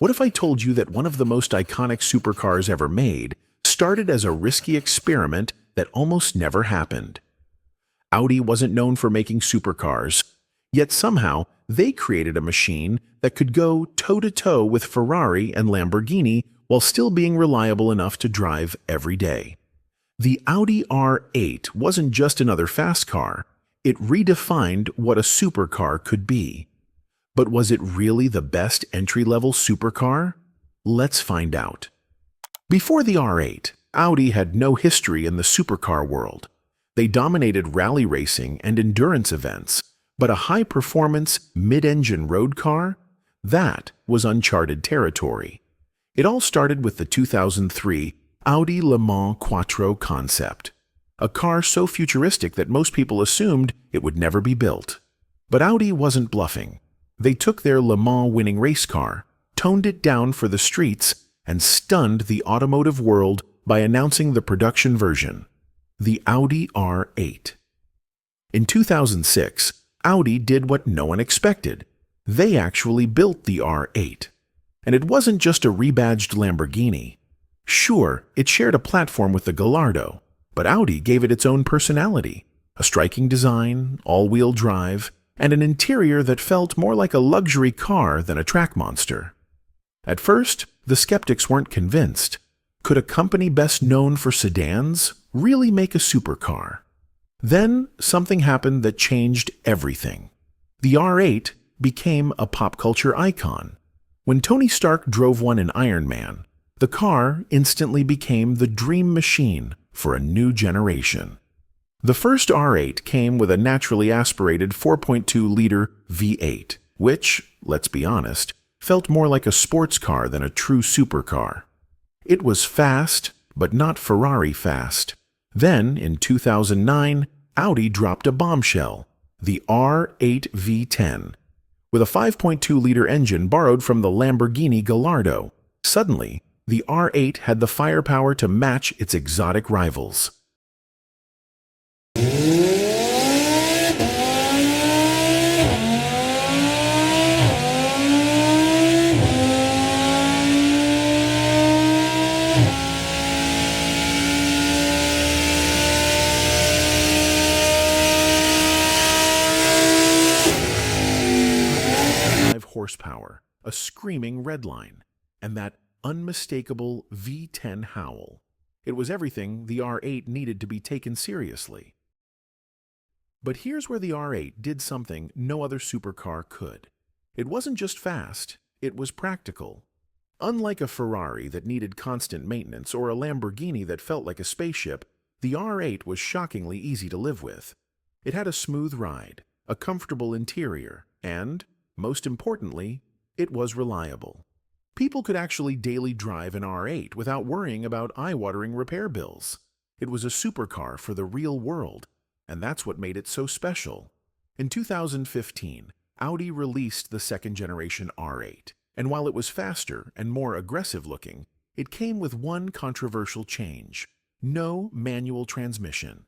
What if I told you that one of the most iconic supercars ever made started as a risky experiment that almost never happened? Audi wasn't known for making supercars, yet somehow they created a machine that could go toe-to-toe with Ferrari and Lamborghini while still being reliable enough to drive every day. The Audi R8 wasn't just another fast car, it redefined what a supercar could be. But was it really the best entry-level supercar? Let's find out. Before the R8, Audi had no history in the supercar world. They dominated rally racing and endurance events, but a high-performance, mid-engine road car? That was uncharted territory. It all started with the 2003 Audi Le Mans Quattro concept, a car so futuristic that most people assumed it would never be built. But Audi wasn't bluffing. They took their Le Mans winning race car, toned it down for the streets, and stunned the automotive world by announcing the production version, the Audi R8. In 2006, Audi did what no one expected. They actually built the R8. And it wasn't just a rebadged Lamborghini. Sure, it shared a platform with the Gallardo, but Audi gave it its own personality, a striking design, all-wheel drive, and an interior that felt more like a luxury car than a track monster. At first, the skeptics weren't convinced. Could a company best known for sedans really make a supercar? Then, something happened that changed everything. The R8 became a pop culture icon. When Tony Stark drove one in Iron Man, the car instantly became the dream machine for a new generation. The first R8 came with a naturally aspirated 4.2-liter V8, which, let's be honest, felt more like a sports car than a true supercar. It was fast, but not Ferrari fast. Then, in 2009, Audi dropped a bombshell, the R8 V10. With a 5.2-liter engine borrowed from the Lamborghini Gallardo, suddenly, the R8 had the firepower to match its exotic rivals. Horsepower, a screaming redline, and that unmistakable V10 howl. It was everything the R8 needed to be taken seriously. But here's where the R8 did something no other supercar could. It wasn't just fast, it was practical. Unlike a Ferrari that needed constant maintenance or a Lamborghini that felt like a spaceship, the R8 was shockingly easy to live with. It had a smooth ride, a comfortable interior, and, most importantly, it was reliable. People could actually daily drive an R8 without worrying about eye-watering repair bills. It was a supercar for the real world, and that's what made it so special. In 2015, Audi released the second-generation R8, and while it was faster and more aggressive-looking, it came with one controversial change: no manual transmission.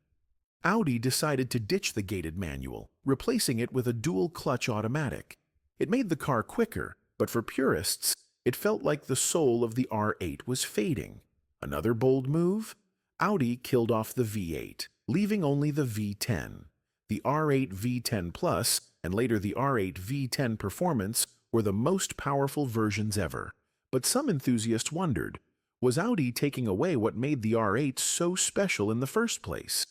Audi decided to ditch the gated manual, replacing it with a dual-clutch automatic. It made the car quicker, but for purists, it felt like the soul of the R8 was fading. Another bold move? Audi killed off the V8, leaving only the V10. The R8 V10 Plus, and later the R8 V10 Performance, were the most powerful versions ever. But some enthusiasts wondered, was Audi taking away what made the R8 so special in the first place?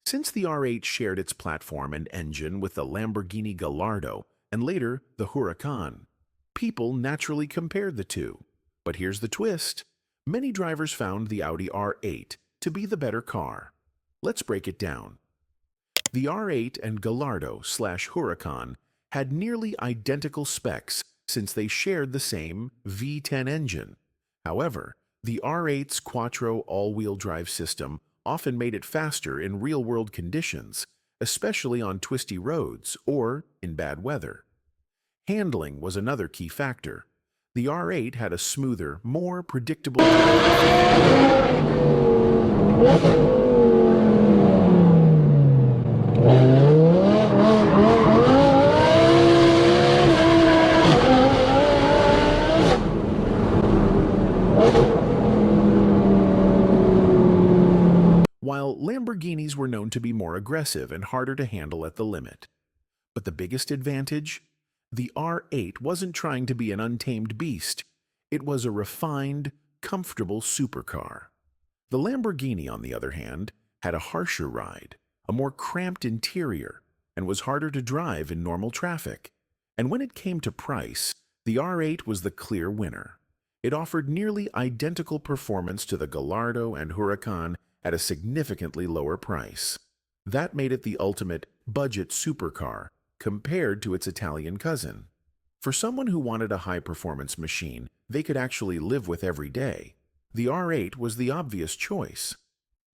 Since the R8 shared its platform and engine with the Lamborghini Gallardo, and later the Huracan, people naturally compared the two. But here's the twist. Many drivers found the Audi R8 to be the better car. Let's break it down. The R8 and Gallardo/Huracan had nearly identical specs since they shared the same V10 engine. However, the R8's Quattro all-wheel drive system often made it faster in real-world conditions, especially on twisty roads or in bad weather. Handling was another key factor. The R8 had a smoother, more predictable Lamborghinis were known to be more aggressive and harder to handle at the limit. But the biggest advantage? The R8 wasn't trying to be an untamed beast. It was a refined, comfortable supercar. The Lamborghini, on the other hand, had a harsher ride, a more cramped interior, and was harder to drive in normal traffic. And when it came to price, the R8 was the clear winner. It offered nearly identical performance to the Gallardo and Huracan at a significantly lower price. That made it the ultimate budget supercar compared to its Italian cousin. For someone who wanted a high-performance machine they could actually live with every day, the R8 was the obvious choice.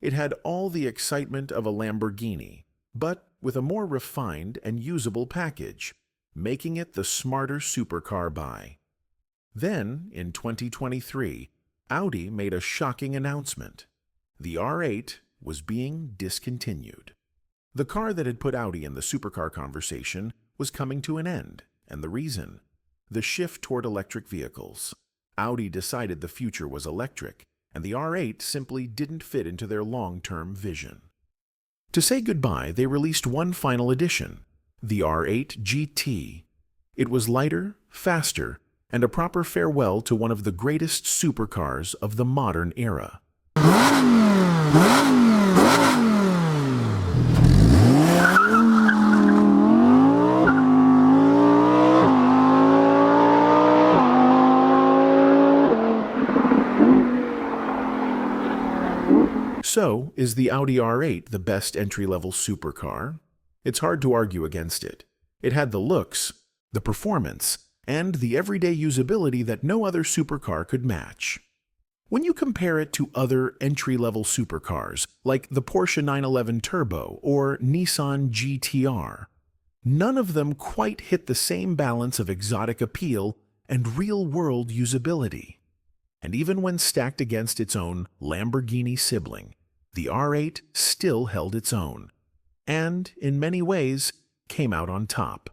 It had all the excitement of a Lamborghini, but with a more refined and usable package, making it the smarter supercar buy. Then, in 2023, Audi made a shocking announcement. The R8 was being discontinued. The car that had put Audi in the supercar conversation was coming to an end, and the reason? The shift toward electric vehicles. Audi decided the future was electric, and the R8 simply didn't fit into their long-term vision. To say goodbye, they released one final edition, the R8 GT. It was lighter, faster, and a proper farewell to one of the greatest supercars of the modern era. So, is the Audi R8 the best entry-level supercar? It's hard to argue against it. It had the looks, the performance, and the everyday usability that no other supercar could match. When you compare it to other entry-level supercars, like the Porsche 911 Turbo or Nissan GT-R, none of them quite hit the same balance of exotic appeal and real-world usability. And even when stacked against its own Lamborghini sibling, the R8 still held its own, and, in many ways, came out on top.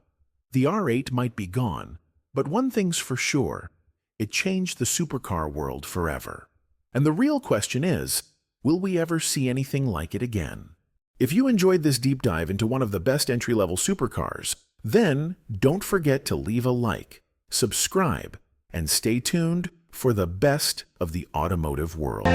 The R8 might be gone, but one thing's for sure, it changed the supercar world forever. And the real question is, will we ever see anything like it again? If you enjoyed this deep dive into one of the best entry-level supercars, then don't forget to leave a like, subscribe, and stay tuned for the best of the automotive world.